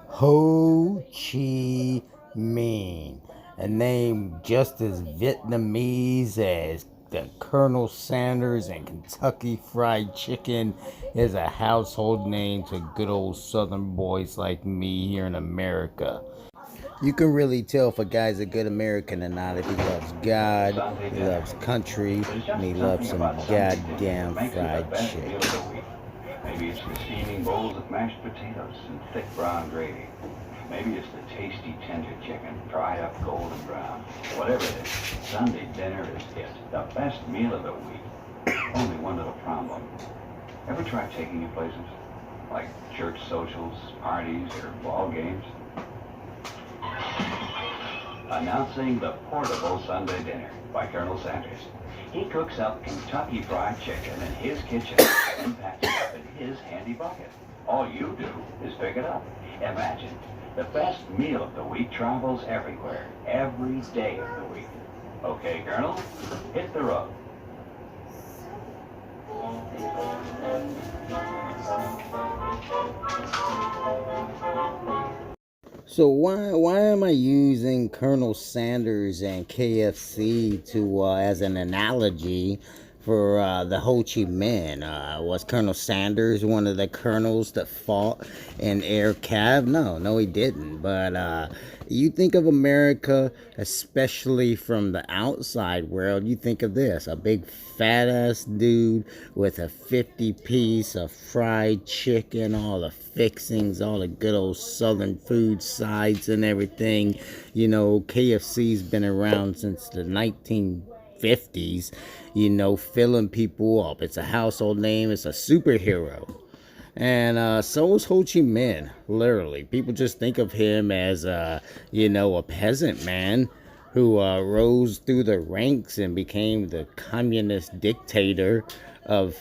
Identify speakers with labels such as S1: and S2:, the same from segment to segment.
S1: Ho Chi Minh, a name just as Vietnamese as the Colonel Sanders, and Kentucky Fried Chicken is a household name to good old Southern boys like me here in America. You can really tell if a guy's a good American or not if he loves God, he loves country, and he loves some goddamn fried chicken.
S2: Maybe it's the steaming bowls of mashed potatoes and thick brown gravy. Maybe it's the tasty tender chicken, fried up golden brown. Whatever it is, Sunday dinner is it. The best meal of the week. Only one little problem. Ever try taking you places? Like church socials, parties, or ball games? Announcing the portable Sunday dinner by Colonel Sanders. He cooks up Kentucky Fried Chicken in his kitchen and packs it up in his handy bucket. All you do is pick it up. Imagine, the best meal of the week travels everywhere, every day of the week. Okay, Colonel, hit the road.
S1: So why am I using Colonel Sanders and KFC to as an analogy for the Ho Chi Minh? Was Colonel Sanders one of the colonels that fought in Air Cav? No, he didn't. But you think of America, especially from the outside world, you think of this: a big fat ass dude with a 50-piece of fried chicken, all the fixings, all the good old southern food sides and everything. You know, KFC's been around since the 1950s, filling people up. It's a household name, it's a superhero. And so is Ho Chi Minh, literally. People just think of him as, a peasant man who rose through the ranks and became the communist dictator of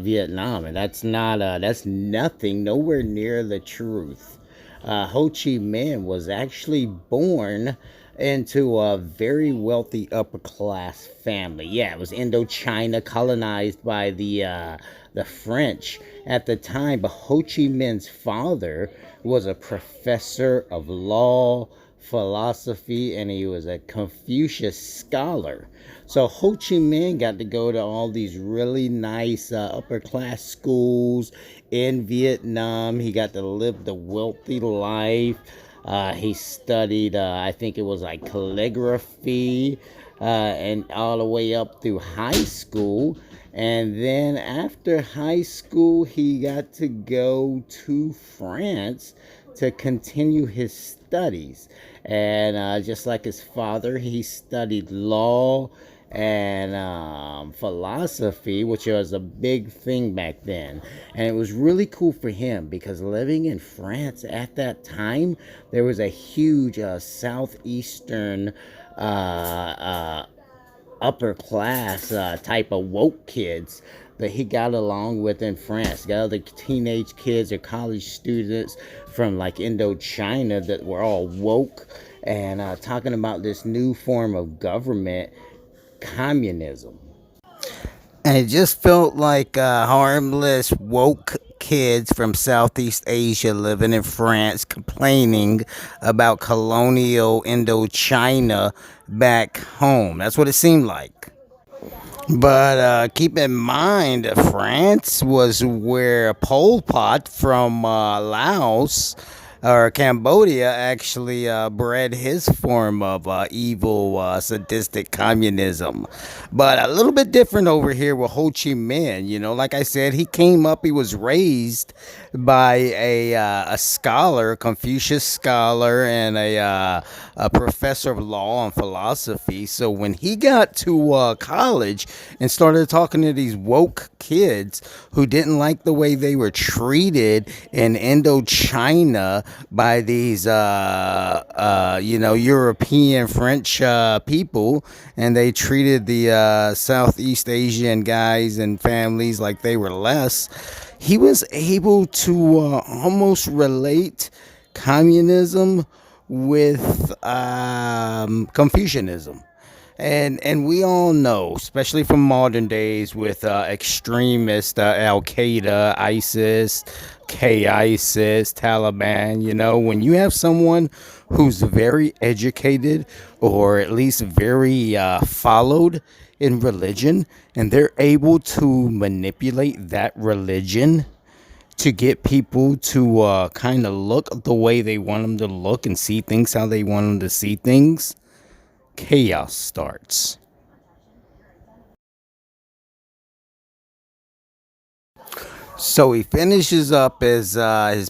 S1: Vietnam. And that's nothing, nowhere near the truth. Ho Chi Minh was actually born into a very wealthy upper class family. Yeah, it was Indochina, colonized by the French at the time. But Ho Chi Minh's father was a professor of law, philosophy, and he was a Confucius scholar. So Ho Chi Minh got to go to all these really nice upper class schools in Vietnam. He got to live the wealthy life. He studied, I think it was like calligraphy, and all the way up through high school. And then after high school, he got to go to France to continue his studies. And just like his father, he studied law and philosophy, which was a big thing back then. And it was really cool for him because living in France at that time, there was a huge southeastern upper class type of woke kids that he got along with in France. Got other teenage kids or college students from like Indochina that were all woke and talking about this new form of government, communism. And it just felt like harmless, woke kids from Southeast Asia living in France complaining about colonial Indochina back home. That's what it seemed like. But keep in mind, France was where Pol Pot from Laos or Cambodia actually bred his form of evil, sadistic communism. But a little bit different over here with Ho Chi Minh. Like I said, he came up, he was raised by a scholar, a Confucius scholar, and a professor of law and philosophy. So when he got to college and started talking to these woke kids who didn't like the way they were treated in Indochina by these, European French people, and they treated the Southeast Asian guys and families like they were less, he was able to almost relate communism with Confucianism. And we all know, especially from modern days, with extremists, Al Qaeda, ISIS, K-ISIS, Taliban. When you have someone who's very educated, or at least very followed in religion, and they're able to manipulate that religion to get people to kind of look the way they want them to look and see things how they want them to see things, chaos starts. So he finishes up his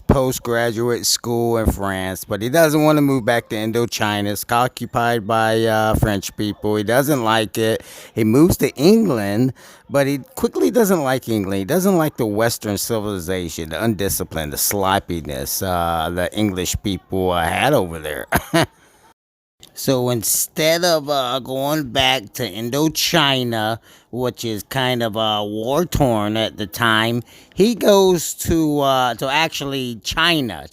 S1: postgraduate school in France, but he doesn't want to move back to Indochina. It's occupied by French people. He doesn't like it. He moves to England, but he quickly doesn't like England. He doesn't like the Western civilization, the undisciplined, the sloppiness the English people had over there. So instead of going back to Indochina, which is kind of war torn at the time, he goes to actually China,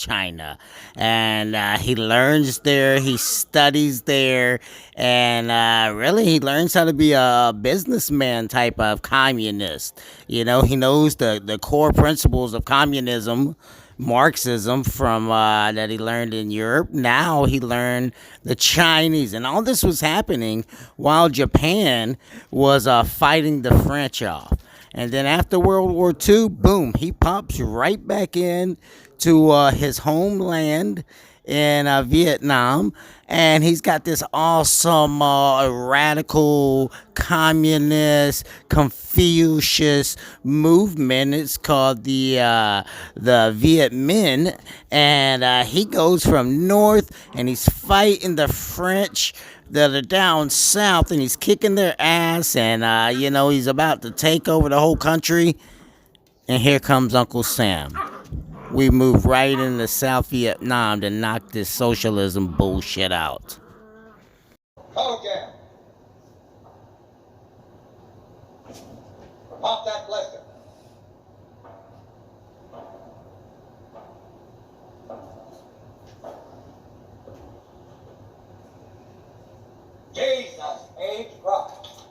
S1: and he learns there. He studies there, and really he learns how to be a businessman type of communist. He knows the core principles of communism, Marxism, from that he learned in Europe. Now he learned the Chinese, and all this was happening while Japan was fighting the French off. And then after World War II, boom, he pops right back in to his homeland in Vietnam, and he's got this awesome radical communist Confucius movement. It's called the Viet Minh, and he goes from north and he's fighting the French that are down south, and he's kicking their ass, and he's about to take over the whole country. And here comes Uncle Sam. We move right into South Vietnam to knock this socialism bullshit out.
S3: Okay. Pop that blister. Jesus H. Christ.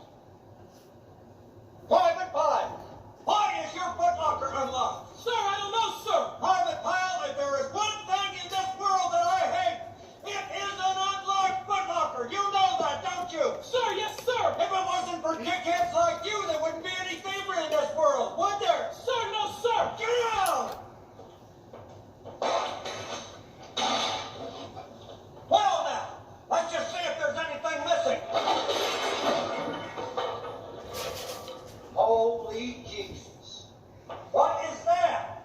S3: Private Pile, why is your footlocker unlocked? Sir, I don't know, sir. Private Pile, if there is one thing in this world that I hate, it is an unlocked footlocker. You know that, don't you? Sir, yes, sir. If it wasn't for dickheads like you, there wouldn't be any fever in this world, would there? Sir, no, sir. Get out! Well, now, let's just see if there's anything missing. Holy Jesus. What is that?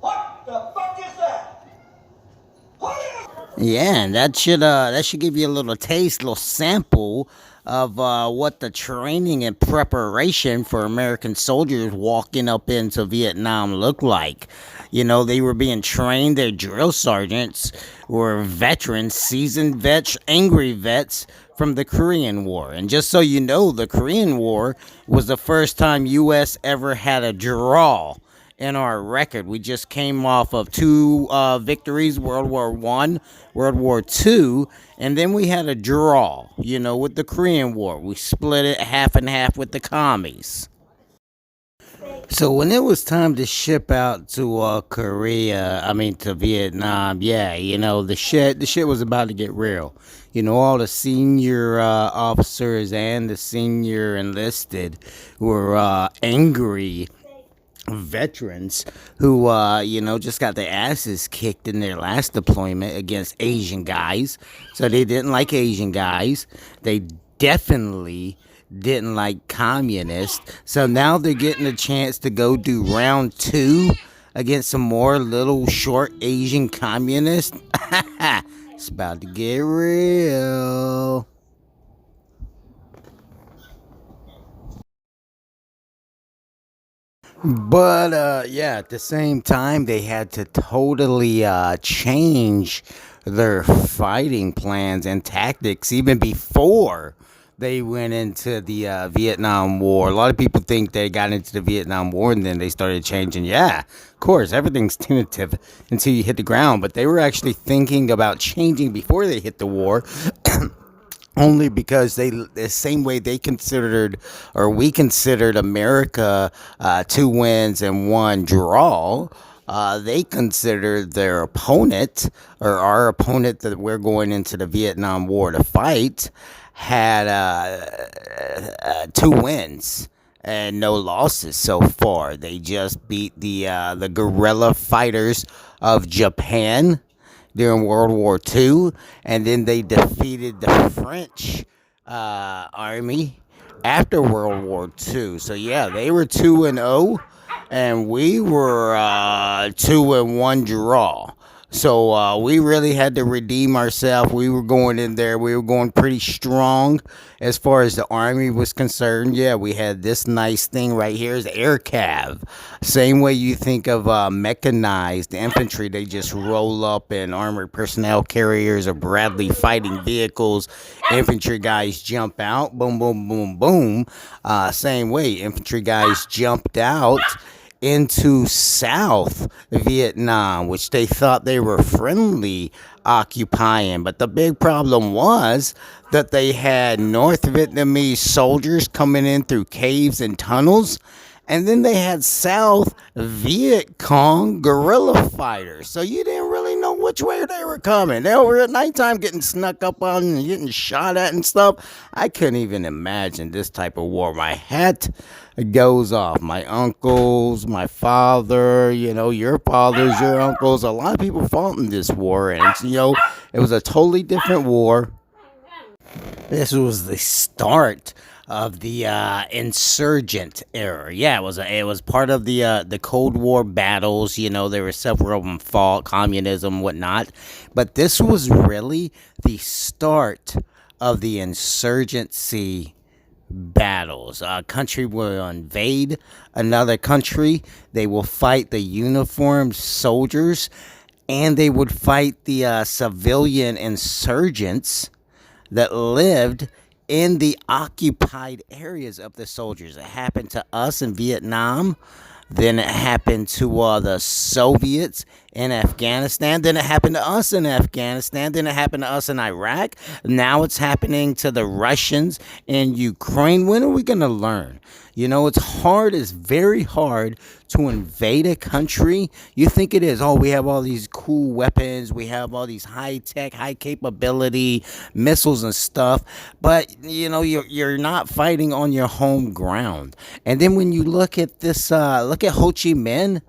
S3: What the fuck is that? What is...
S1: Yeah, and that should give you a little taste, a little sample of what the training and preparation for American soldiers walking up into Vietnam looked like. They were being trained. Their drill sergeants were veterans, seasoned vets, angry vets from the Korean War. And just so you know, the Korean War was the first time U.S. ever had a draw in our record. We just came off of two victories, World War One, World War Two, and then we had a draw, with the Korean War. We split it half and half with the commies. So when it was time to ship out to to Vietnam, yeah, the shit was about to get real. All the senior officers and the senior enlisted were angry veterans who just got their asses kicked in their last deployment against Asian guys. So they didn't like Asian guys. They definitely didn't like communists. So now they're getting a chance to go do round two against some more little short Asian communists. It's about to get real. But yeah, at the same time, they had to totally change their fighting plans and tactics even before they went into the Vietnam War. A lot of people think they got into the Vietnam War and then they started changing. Yeah, of course, everything's tentative until you hit the ground. But they were actually thinking about changing before they hit the war. only because they, the same way they considered, or we considered America, 2 wins and 1 draw. They considered their opponent, or our opponent that we're going into the Vietnam War to fight, had 2 wins and no losses so far. They just beat the guerrilla fighters of Japan during World War II, and then they defeated the French army after World War II. So yeah, they were 2-0, and we were 2-1 draw. So we really had to redeem ourselves. We were going in there. We were going pretty strong as far as the army was concerned. Yeah, we had this nice thing right here is air cav. Same way you think of mechanized infantry. They just roll up in armored personnel carriers or Bradley fighting vehicles. Infantry guys jump out. Boom, boom, boom, boom. Same way, infantry guys jumped out into South Vietnam, which they thought they were friendly occupying. But the big problem was that they had North Vietnamese soldiers coming in through caves and tunnels. And then they had South Viet Cong guerrilla fighters. So you didn't really know which way they were coming. They were at nighttime getting snuck up on and getting shot at and stuff. I couldn't even imagine this type of war. My hat goes off. My uncles, my father, your fathers, your uncles. A lot of people fought in this war. And, it was a totally different war. This was the start of the insurgent era. Yeah, it was part of the Cold War battles. There were several of them fought, communism, whatnot. But this was really the start of the insurgency battles. A country will invade another country. They will fight the uniformed soldiers, and they would fight the civilian insurgents that lived in the occupied areas of the soldiers. It happened to us in Vietnam. Then it happened to the Soviets in Afghanistan. Then it happened to us in Afghanistan. Then it happened to us in Iraq. Now it's happening to the Russians in Ukraine. When are we going to learn? It's very hard to invade a country. You think it is. Oh, we have all these cool weapons. We have all these high-tech, high-capability missiles and stuff. But, you're not fighting on your home ground. And then when you look at this, look at Ho Chi Minh.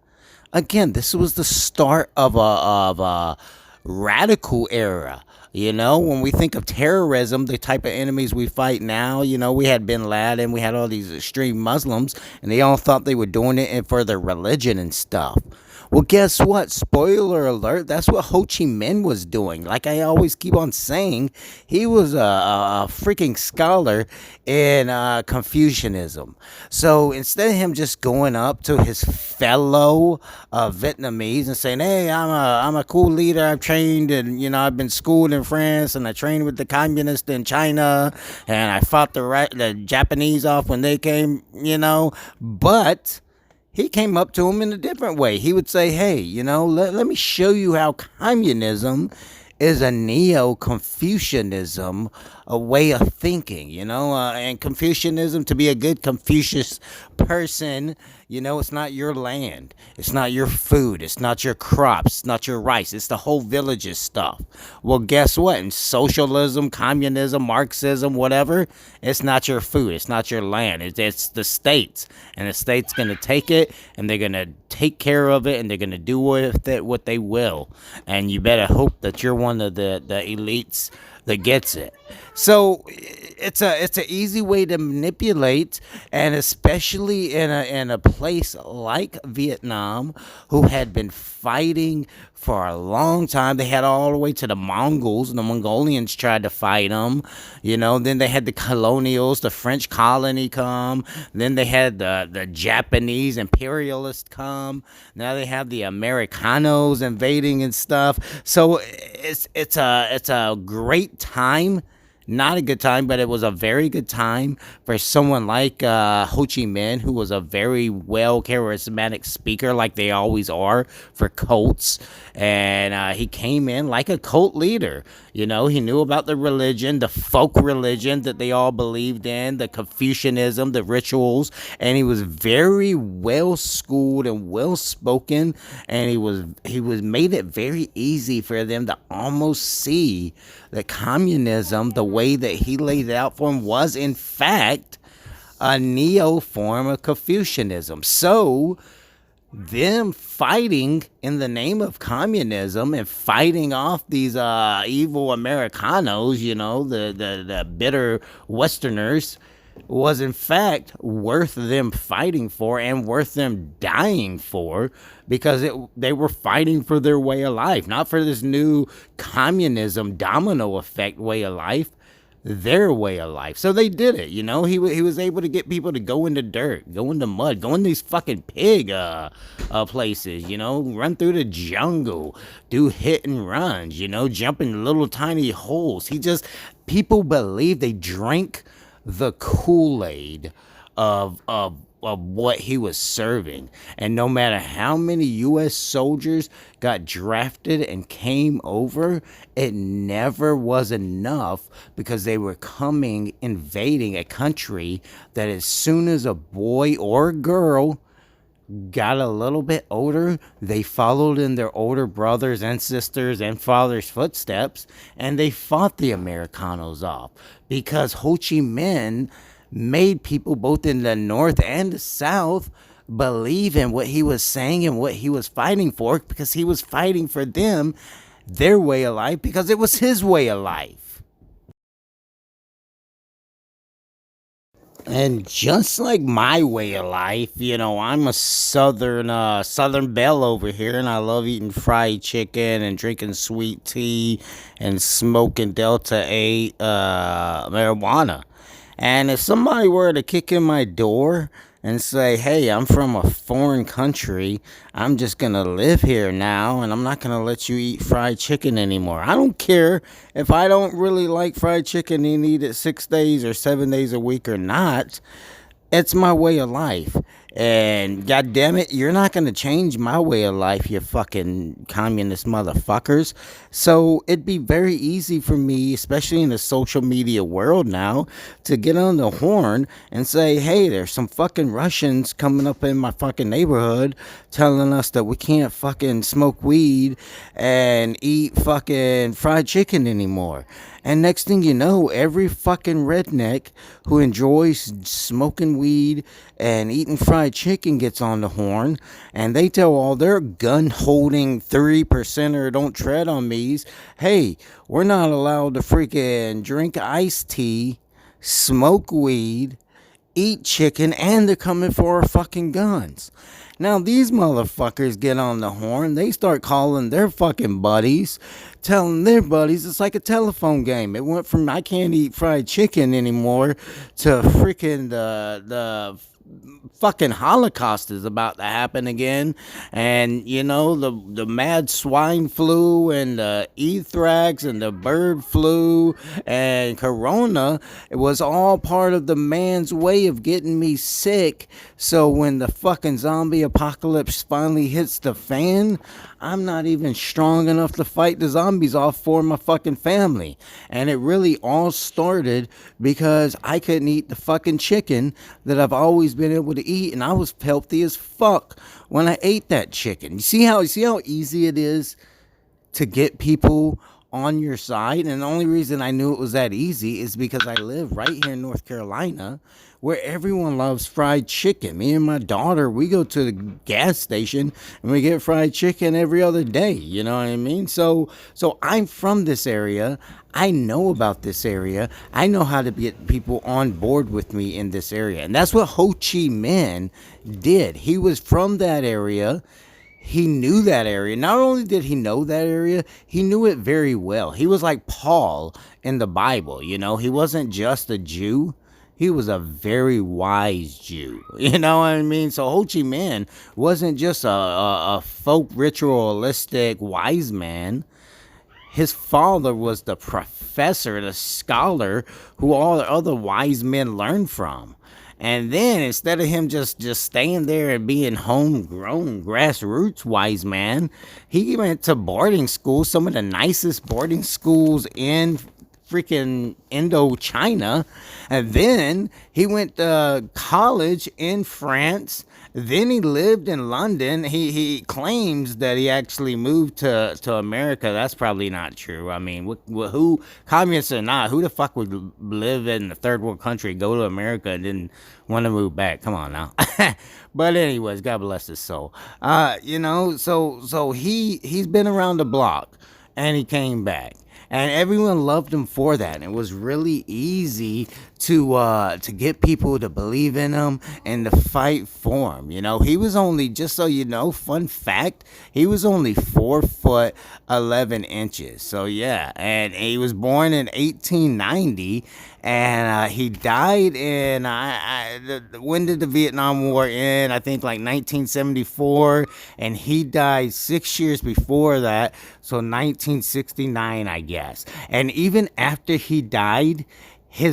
S1: Again, this was the start of a radical era. When we think of terrorism, the type of enemies we fight now, we had Bin Laden, we had all these extreme Muslims, and they all thought they were doing it for their religion and stuff. Well, guess what? Spoiler alert, that's what Ho Chi Minh was doing. Like I always keep on saying, he was a freaking scholar in Confucianism. So instead of him just going up to his fellow Vietnamese and saying, hey, I'm a cool leader, I've trained and, I've been schooled in France and I trained with the communists in China and I fought the Japanese off when they came, but he came up to him in a different way. He would say, hey, let me show you how communism is a neo-Confucianism, a way of thinking, and Confucianism, to be a good Confucius person, it's not your land, it's not your food, it's not your crops, it's not your rice, it's the whole villages stuff. Well, guess what? In socialism, communism, Marxism, whatever, it's not your food, it's not your land, it's the states, and the state's going to take it, and they're going to take care of it, and they're going to do with it what they will, and you better hope that you're one of the elites that gets it. So it's an easy way to manipulate, and especially in a place like Vietnam, who had been fighting for a long time. They had all the way to the Mongols, and the Mongolians tried to fight them. Then they had the colonials, the French colony come. Then they had the Japanese imperialists come. Now they have the Americanos invading and stuff. So it's a great time Not a good time, but it was a very good time for someone like Ho Chi Minh, who was a very well charismatic speaker, like they always are for cults. And he came in like a cult leader. You know, he knew about the religion, the folk religion that they all believed in, the Confucianism, the rituals, and he was very well schooled and well spoken, and he was made it very easy for them to almost see that communism, the way that he laid it out for them, was in fact a neo form of Confucianism. So them fighting in the name of communism and fighting off these evil Americanos, you know, the bitter Westerners, was in fact worth them fighting for and worth them dying for, because they were fighting for their way of life, not for this new communism domino effect way of life, their way of life. So they did it, you know. He was able to get people to go into dirt, go into mud, go in these fucking pig places, you know, run through the jungle, do hit and runs, you know, jump in little tiny holes. People believe, they drink the Kool-Aid of what he was serving. And no matter how many U.S. soldiers got drafted and came over, it never was enough, because they were invading a country that as soon as a boy or a girl got a little bit older, they followed in their older brothers and sisters and fathers' footsteps, and they fought the Americanos off, because Ho Chi Minh made people both in the North and the South believe in what he was saying and what he was fighting for, because he was fighting for them, their way of life, because it was his way of life. And just like my way of life, you know, I'm a southern belle over here, and I love eating fried chicken and drinking sweet tea and smoking Delta 8 marijuana. And if somebody were to kick in my door and say, hey, I'm from a foreign country, I'm just going to live here now, and I'm not going to let you eat fried chicken anymore. I don't care if I don't really like fried chicken and eat it 6 days or 7 days a week or not. It's my way of life. And god damn it, you're not going to change my way of life, you fucking communist motherfuckers. So it'd be very easy for me, especially in the social media world now, to get on the horn and say, hey, there's some fucking Russians coming up in my fucking neighborhood telling us that we can't fucking smoke weed and eat fucking fried chicken anymore. And next thing you know, every fucking redneck who enjoys smoking weed and eating fried chicken gets on the horn, and they tell all their gun-holding 3%er don't tread on me's, hey, we're not allowed to freaking drink iced tea, smoke weed, eat chicken, and they're coming for our fucking guns. Now these motherfuckers get on the horn, they start calling their fucking buddies, telling their buddies it's like a telephone game. It went from I can't eat fried chicken anymore to freaking the fucking Holocaust is about to happen again, and you know, the mad swine flu and the anthrax and the bird flu and corona, it was all part of the man's way of getting me sick. So when the fucking zombie apocalypse finally hits the fan, I'm not even strong enough to fight the zombies off for my fucking family. And it really all started because I couldn't eat the fucking chicken that I've always been able to eat, and I was healthy as fuck when I ate that chicken. You see how easy it is to get people on your side? And the only reason I knew it was that easy is because I live right here in North Carolina, where everyone loves fried chicken. Me and my daughter, we go to the gas station and we get fried chicken every other day. You know what I mean? So I'm from this area. I know about this area. I know how to get people on board with me in this area. And that's what Ho Chi Minh did. He was from that area. He knew that area. Not only did he know that area, he knew it very well. He was like Paul in the Bible, you know. He wasn't just a Jew. He was a very wise Jew. You know what I mean? So Ho Chi Minh wasn't just a folk ritualistic wise man. his father was the professor, the scholar who all the other wise men learned from. And then instead of him just staying there and being homegrown grassroots wise man, he went to boarding school, some of the nicest boarding schools in freaking Indochina. And then he went to college in France. Then he lived in London. He claims that he actually moved to America. That's probably not true. I mean, who, communists or not, who the fuck would live in a third world country, go to America, and then want to move back? Come on now. But anyways, God bless his soul. So he's been around the block, and he came back. And everyone loved him for that. And it was really easy to get people to believe in him and to fight for him. You know, he was only, just so you know, fun fact, he was only 4 foot 11 inches. So yeah, and he was born in 1890, and he died in when did the Vietnam War end? I think like 1974, and he died 6 years before that, so 1969, I guess. And even after he died,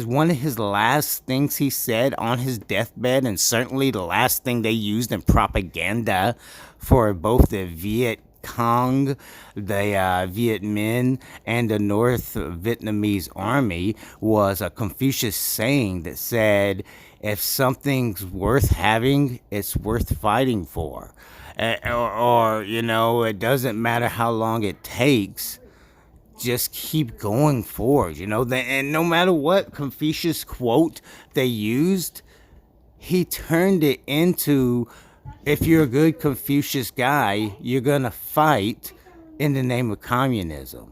S1: one of his last things he said on his deathbed, and certainly the last thing they used in propaganda for both the Viet Cong, the Viet Minh, and the North Vietnamese army, was a Confucius saying that said, if something's worth having, it's worth fighting for. Or, it doesn't matter how long it takes, just keep going forward, and no matter what Confucius quote they used, he turned it into, if you're a good Confucius guy, you're gonna fight in the name of communism.